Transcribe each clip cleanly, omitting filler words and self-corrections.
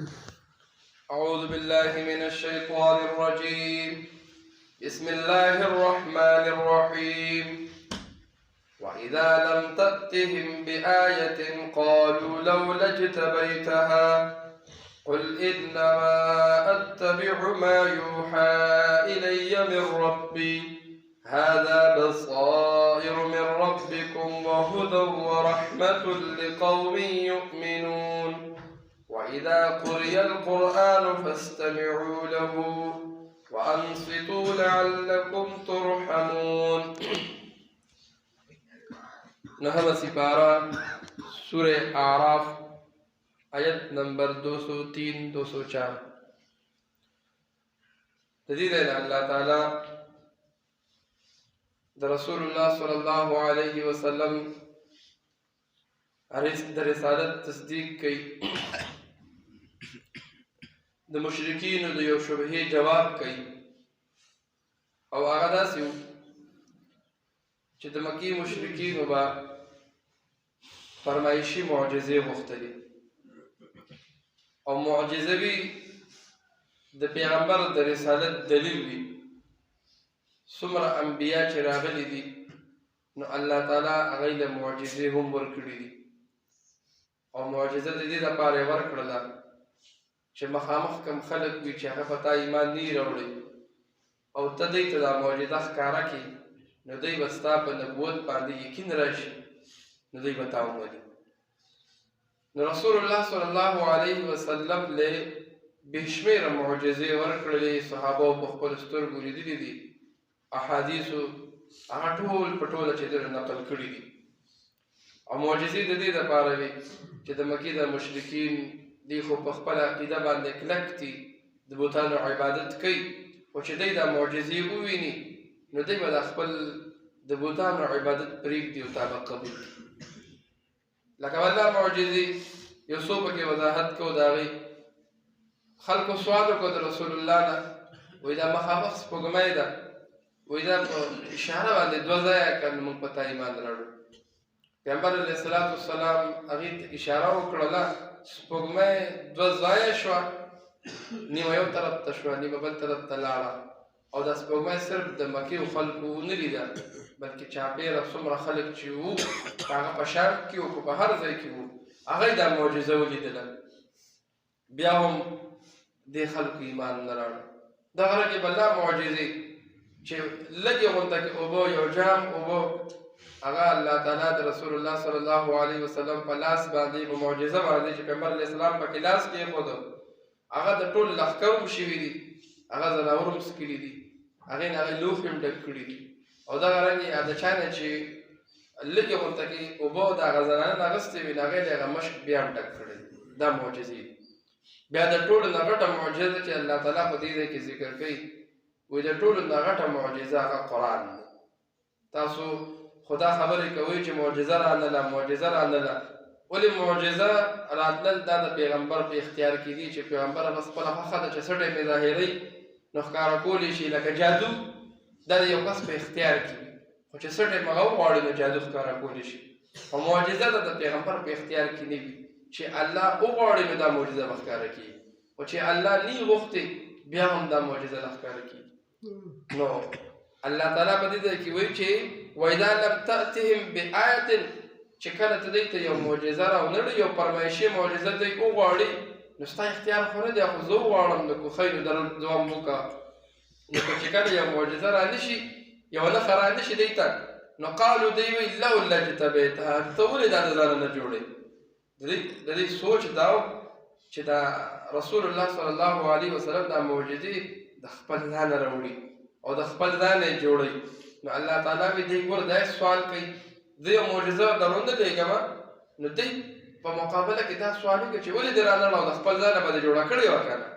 أعوذ بالله من الشيطان الرجيم. بسم الله الرحمن الرحيم. وإذا لم تأتهم بآية قالوا لولا اجتبيتها قل إنما أتبع ما يوحى إلي من ربي هذا بصائر من ربكم وهدى ورحمة لقوم يؤمنون. وإذا قرئ القرآن فاستمعوا له وأنصتوا لعلكم ترحمون. نهم سپارہ سورہ اعراف آیت نمبر 203-204. تدید اللہ تعالی دا رسول اللہ صلی اللہ علیہ وسلم دا رسالت تصدیق کی، د مشرکین د یو شبهه جواب کوي، او هغه داسې و چې د مکې مشرکینو به فرمایشي معجزې غوښتلې، او معجزه وي د پیغمبر د رسالت دلیل وي. څومره انبیا چې راغلي دي نو الله تعالی هغوی له معجزې هم ورکړي دي، او معجزه د دې دپاره یې ورکړله چې مخامخ کم خلک وي چې هغه په تا ایمان نه وي راوړی، او ته دوی ته دا معجزه ښکاره کړي، نو دوی به ستا په نبوت باندې یقین راشي، نو دوی به تا ومني. نو رسول الله صلی الله علیه وسلم له بې شمېره معجزې ورکړلې، صحابو په خپلو سترګو لیدلي دي، احادیثو هغه ټول په ټوله چې دوی نقل کړي دي. او معجزې د دې دپاره وي چې د مکې د مشرکین دی خو په خپل عقیده باندې کلک دي، د بوتانو عبادت کوي، خو چې دوی دا معجزې وویني نو دوی به د خپل د بوتانو عبادت پرېږدي او تا به قبول کړي. لکه والله معجزې یو څو پکې وضاحت کوو د هغې. خلکو سوال وکړو د رسول الله نه، وایي دا مخامخ سپوږمۍ ده، وایي دا په اشاره باندې دوه ځایه که نو موږ په تا ایمان راوړو. پیغمبر علیه السلام هغې ته اشاره وکړله، سپوږمۍ دوه ځایه شوه، نیمه یو طرف ته شوه، نیمه بل طرف ته لاړه، او دا سپوږمۍ صرف د مکې خلکو ونه لیده، بلکې چاپېره څومره خلک چې وو هغه په شام کې وو، خو په هر ځای کې وو، هغوی دا معجزه ولیدله، بیا هم دې خلکو ایمان نه راوړه. دغه رنګې به دا معجزې چې لږې غونته کې اوبه، یو جام اوبه، هغه الله تعالی د رسول الله صلی الله علیه وسلم په لاس باندې په معجزه باندې چې پیغمبر علیه السلام پکې لاس کېښوده، هغه د ټول لښکر هم شوي دي، هغه ځناور هم څکلي دي، هغې نه هغې لوښي هم ډک کړي دي. او دغه رنګې د چا نه چې لږې غونته کې اوبه د هغه زنانه اخیستې وي نو هغې د هغه مشک بیا هم ډک کړی دی. دا معجزې دي. بیا د ټولو نه غټه معجزه چې الله تعالی په دې ځای کې ذکر کوي، وایي د ټولو نه غټه معجزه هغه قرآن دی. تاسو خدا خبرې کوي چې معجزه رانله، معجزه رانله. ولې معجزه راتلل دا د پیغمبر په اختیار کې دي، چې پیغمبر بس خپله خوښه ده چې څه ټیم یې ظاهروي نو ښکاره کولی شي، لکه جادو دا د یو کس په اختیار کې وي، خو چې څه ټیم هغه وغواړي نو جادو ښکاره کولی شي. او معجزه ده د پیغمبر په اختیار کې نه وي، چې الله وغواړي نو دا معجزه به ښکاره کېږي، خو چې الله نه یې غوښتې بیا هم دا معجزه نه ښکاره کېږي. نو الله تعالی په دې ځای کې وایي چې وإذا لم تأتهم بآیة، چې کله ته دوی ته یو معجزه راونړي، یو فرمایشي معجزه دوی وغواړي، نو ستا اختیار خو نه دی، خو زه وغواړم نو که خیر دوام وکړه. نو چې کله یو معجزه رانشي، یو نښه رانشي دوی ته، نو قالو دوی وایي لولا اجتبیتها، ته ولې دا د ځانه نه جوړې. د دې سوچ دا و چې دا رسول الله صلی الله علیه وسلم دا معجزې د خپل ځانه راوړي او د خپل ځانه یې جوړوي. نو الله تعالی به دې ګوره دا سوال کوي، زه یو معجزه درونه لېږم، نو دوی په مقابله کې دا سوال وکړي چې ولې دې رانړه او د خپل ځانه به دې جوړه کړې وه که نه.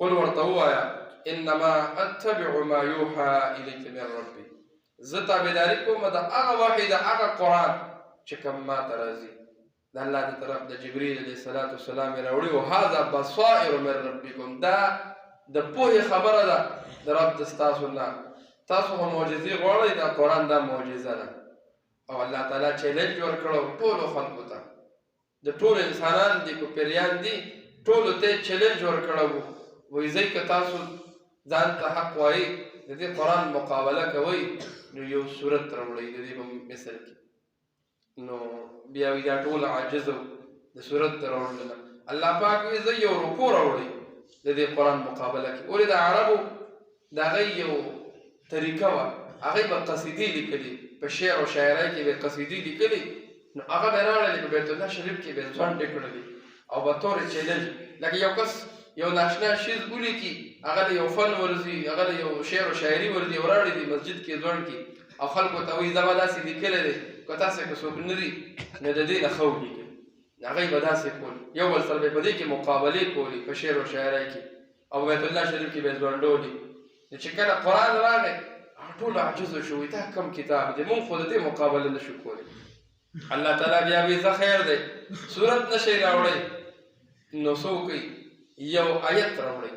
قل ورته ووایه انما اتبع ما یوحى الیک من ربي، زه تابعداري کوم د هغه وحي د هغه قرآن چې کوم ما ته راځي د الله د طرف د جبریل علیه السلام یې راوړي، او هذا بصائر من ربکم، دا د پوهې خبره ده د رب د ستاسو نه. تاسو هم معجزې غواړئ، دا قرآن دا معجزه ده. او الله تعالی چیلنج ورکړو ټولو خلکو ته، د ټولو انسانان دي که پیریان دي، ټولو ته چیلنج ورکړی وو وایي ځئ که تاسو ځان ته حق وایي د دې قرآن مقابله کوئ نو یو صورت راوړئ د دې په مثل کې نو بیا وایي دا ټول عاجز وو د صورت د راوړلو نه الله پاک وایي ځئ یو رکوع راوړئ د دې قرآن مقابله کې ولې د عربو د هغې یو طریقه وه هغې به قصیدې لیکلي په شعر او شاعرۍ کې به قصیدې لیکلي نو هغه به یې راوړلې په بیت الله شریف کې به یې ځونډې کړلې او به طور چیلنج لکه یو کس یو ناشنا شیز ولیکي هغه د یو فن ورځي هغه د یو شعر او شاعري ورځي وراړي دي مسجد کې ځوړ کې او خلکو ته وایي زه به داسې لیکلی دی که تاسې که څوک نه دي نو د دې نه ښه ولیکئ هغوی به داسې کول یو بل سره به یې په دې کې مقابلې کولې په شعر او شاعرۍ کې او بیت الله شریف کې به یې ځونډولې نو چې کله قرآن راغی هغه ټول عاجزه شو وایي دا کم کتاب دی مونږ خو د دې مقابله نه شو کولی الله تعالی بیا وایي ځه خیر دی صورت نه شئ راوړئ نو څه وکئ یو آیت راوړئ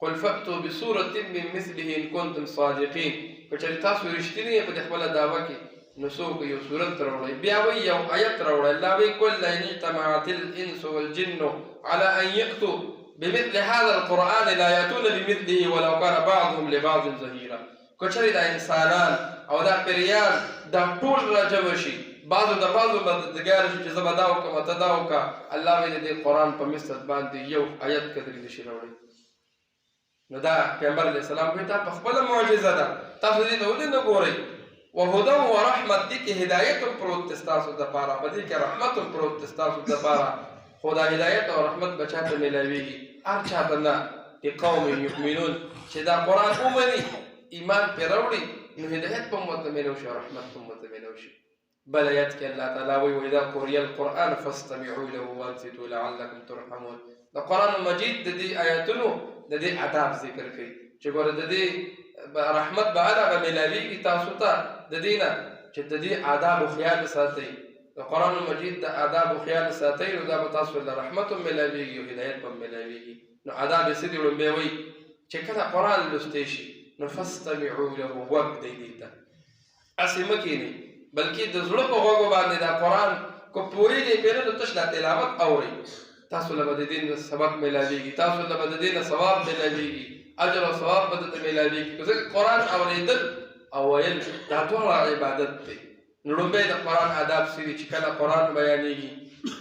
قل فأتوا بسورة من مثله إن كنتم صادقين که چېرې تاسو رښتیني یې په دې خپله دعوه کې نو څه وکئ یو صورت راوړئ بیا وایي یو آیت راوړئ الله وایي قل لئن اجتمعت الإنس والجن على أن يأتوا بمثل هذا القرآن لا يأتون بمثله ولو كان بعضهم لبعض ظهيرا که چېرې دا انسانان او دا پریان دا ټول راجمع شي بعضو د بعضو مددګار شي چې زه به دا وکړم ته دا وکړه الله وایي د دې قرآن په مثل باندې یو آیت قدرې نشي راوړی نو دا پیغمبر علیه السلام وایي دا په خپله معجزه ده تاسو دې ته ولې نه ګورئ وهدى ورحمت دې کې هدایت هم پروت دی ستاسو دپاره په دې کې رحمت هم پروت دی ستاسو دپاره خو دا هدایت او رحمت به چا ته میلاویږي هر چا ته نه لقوم یؤمنون چې دا قرآن ومني ایمان پرې راوړي نو هدایت به هم ورته میلاو شي او رحمت به هم ورته میلاو شي بل آیات کې الله تعالی وایي وإذا قرئ القرآن فاستمعوا له وانصتوا لعلكم ترحمون د قرآن مجید د دې آیاتونو د دې آداب ذکر کوي چې ګوره د دې رحمت به هغه میلاویږي تاسو ته د دې نه چې د دې آدابو خیال ساتئ د قرآن مجید د آدابو خیال ساتئ نو دا به تاسو له رحمت هم میلاویږي او هدایت به هم میلاویږي نو آداب یې څه دي وړاندې وایي چې کله قرآن لوستی شي نو فاستمعوا له وږدئ دې ته هسې مه کښېنئ بلکې د زړه په غوږو باندې دا قرآن که پوهېږئ پرې نو تش دا تلاوت اورئ تاسو له به د دې نه سبق میلاویږي تاسو له به د دې نه ثواب میلاویږي اجر او ثواب به درته میلاویږي که ځکه قرآن اورېدل او ویل دا دواړه عبادت دی نو لومبی د قرآن آداب څه دي چې کله قرآن بیانېږي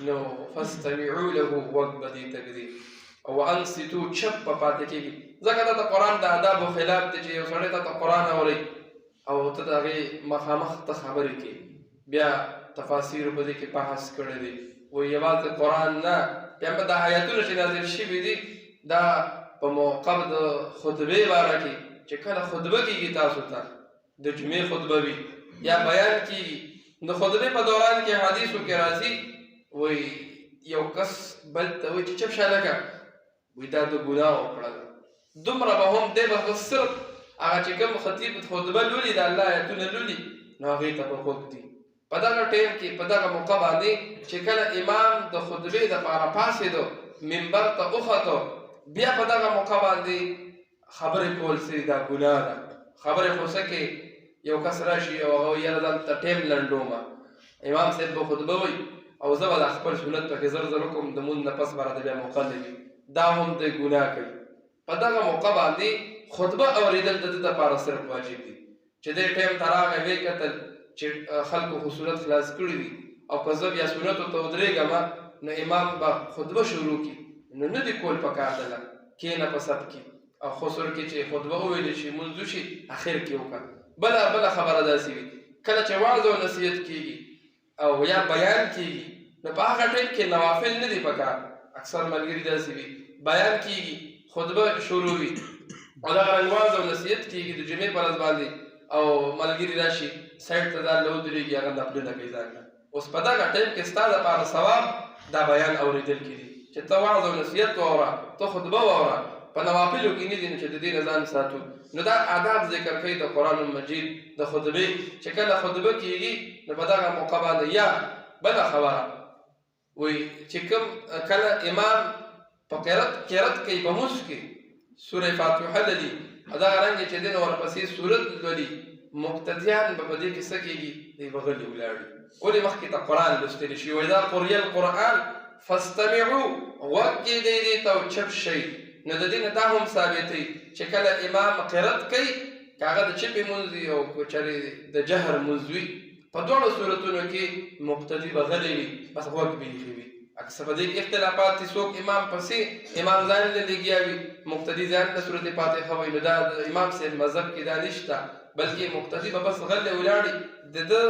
نو فاستمعوا له غوږ به دې ته ږدي او انصتو چپ به پاتې کېږي ځکه دا د قرآن د آدابو خلاف دی چې یو سړی ته قرآن اورئ او ته د هغې مخامخ ته خبرې کوي بیا تفاسیرو په دې کې بحث کړی دی وایي یوازې قرآن نه بیا دا آیتونه چې نازل شوي دي دا په موقع د خطبې باره کې چې کله خطبه کېږي تاسو ته د جمعې خطبه وي یا بیان کېږي د خطبې په دوران کې حدیثو کې راځي وایي یو کس بل ته وایي چې چپ شه لکه وایي دا د ګناه وکړله دومره به هم دی به صرف هغه چې کوم خطیب خطبه لولي د الله آیتونه لولي نو هغې ته به غوږ دي په دغه ټایم کې په دغه موقع باندې چې کله امام د خطبې دپاره پاڅېدو منبر ته وختو بیا په دغه موقع باندې خبرې کول څه دا ګناه ده خبرې خو څه کې یو کس راشي او هغه یاره ځان ته ټایم لنډومه امام صاحب به خطبه وایي او زه به د خپل سنت پکې زر زر وکړم د مونځ نه پس به راته بیا موقع نه وي دا هم د ګناه کوي په دغه موقع باندې خطبه اورېدل د ده دپاره صرف واجب دي چې دې ټایم ته راغی ویې کتل چې خلکو خو صورت خلاص کړي دي او که زه بیا سنتو ته ودرېږم نو امام به خطبه شروع کړي نو نه دي کول پکار دله کښېنه په صف کې او خسر کې چې خطبه وویلی شي مونځ وشي اخر کې وکړه بله خبره داسې وي کله چې وعظ او نصیحت کېږي او یا بیان کېږي نو په هغه ټایم کې نوافل نه دي پکار اکثر ملګري داسې وي بیان کېږي خطبه شروع وي او دغه رنګ وعظ او نصیحت کېږي د جمعې په ورځ باندې او ملګري راشي سایډ ته ځان له ودرېږي هغه نفلونه کوي ځان له اوس په دغه ټایم کې ستا دپاره ثواب دا بیان اورېدل کې دي چې ته وعظ او نصیحت واوره ته خطبه واوره په نوافلو کې نه دي چې د دې نه ځان ساتو نو دا آداب ذکر کوي د قرآن مجید د خطبې چې کله خطبه کېږي نو په دغه موقع باندې یا بله خبره وایي چې کوم کله امام په قرت کوي په مونځ کې سوره فاتحه لولي او دغه رنګې چې دی نو ورپسې سورت لولي مقتدیان به په دې کې څه کېږي دی به غلي ولاړي ولې مخکې ته قرآن لوستلی شي وإذا قرئ القرآن فاستمعوا غوږ کېږدئ دې ته او چپ شئ. نو د دې نه دا هم ثابتوي چې کله امام قرت کوي که هغه د چپې مونځ وي او که چېرې د جهر مونځ وي په دواړو صورتونو کې مقتدي به غلی وي بس غوږ به ایښی وي. اکثر په دې کې اختلافات دي څوک امام پسې امام ځان له لګیا وي مقتدي ځان له صورت فاتحه وایي نو دا د امام صاحب مذهب کې دا نشته بلکې مقتدي به بس غلی ولاړي د ده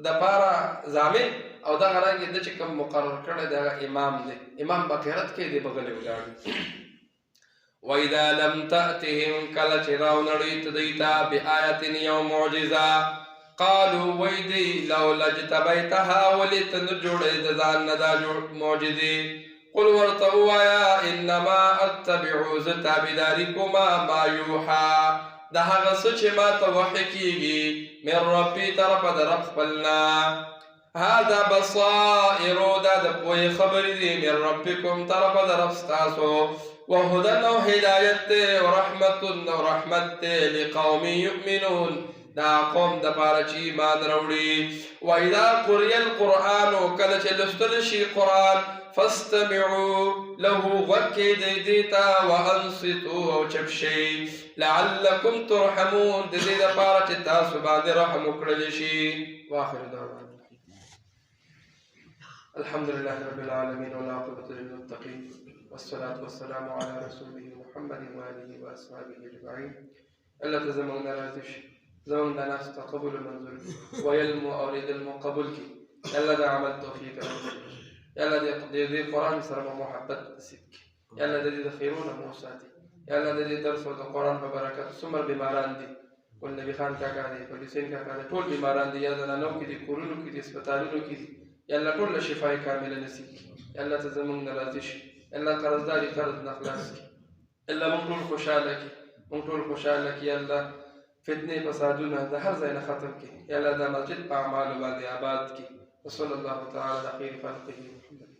دپاره ضامن او دغه رنګې ده چې کوم مقرر کړی دی هغه امام دی امام به قرت کوي دی به غلی ولاړي. وَإِذَا لَمْ تَأْتِهِمْ کله چې راونړوي ته دوی ته بآیت یو معجزه قالوا وی دی لولا اجتبیتها ولې ته نه جوړې د ځان نه دا معجزې قل ورته ووایه انما اتبع زه تابعداري کومه ما یوحا د هغه څه چې ما ته وحی کېږي من ربي طرفه د رب خپلنا هذا بصائر دا د پوهې خبرې دي من ربکم طرفه د رب ستاسو وهدى او هدایت دی ورحمت او رحمت دی لقوم یؤمنون دا قوم د پاره چې ایمان راوړي. واذا قرئ القرآن کله چې لوستل شي قرآن فاستمعوا له غوږ کېږدئ دې ته وانصتوا او چپ شئ لعلکم ترحمون د دې دپاره چې تاسو باندې رحم وکړلی شي. واخر دعوانا الحمد لله رب العالمين والعاقبة للمتقين والصلاة والسلام على رسوله محمد وآله وأصحابه أجمعين. الله تزمنا راتش زمن دا ناس تقبل منظور ويلمو أوريد المقبول کی الله دا عمل توفیق الله دې قرآن سره محبت نصیب کی الله دې خیرونه مو ساتي الله دې درس او قرآن په برکت څومره بیماران دي والنبي خان کاکا دي پولیسین کاکا دي ټول بیماران دي یا زنانو کې دي کورونو کې دي هسپتالونو کې دي الله ټول شفای کامله نصیب کی الله ته زمون راضي شي الله قرضداري قرض نه خلاص کی الله مونږ ټول خوشاله کی الله فتنه فسادونه د هر ځای نه ختم کی یا الله دا مسجد په اعمالو باندې آباد کی وصلی الله تعالی علی خیر خلقه محمد.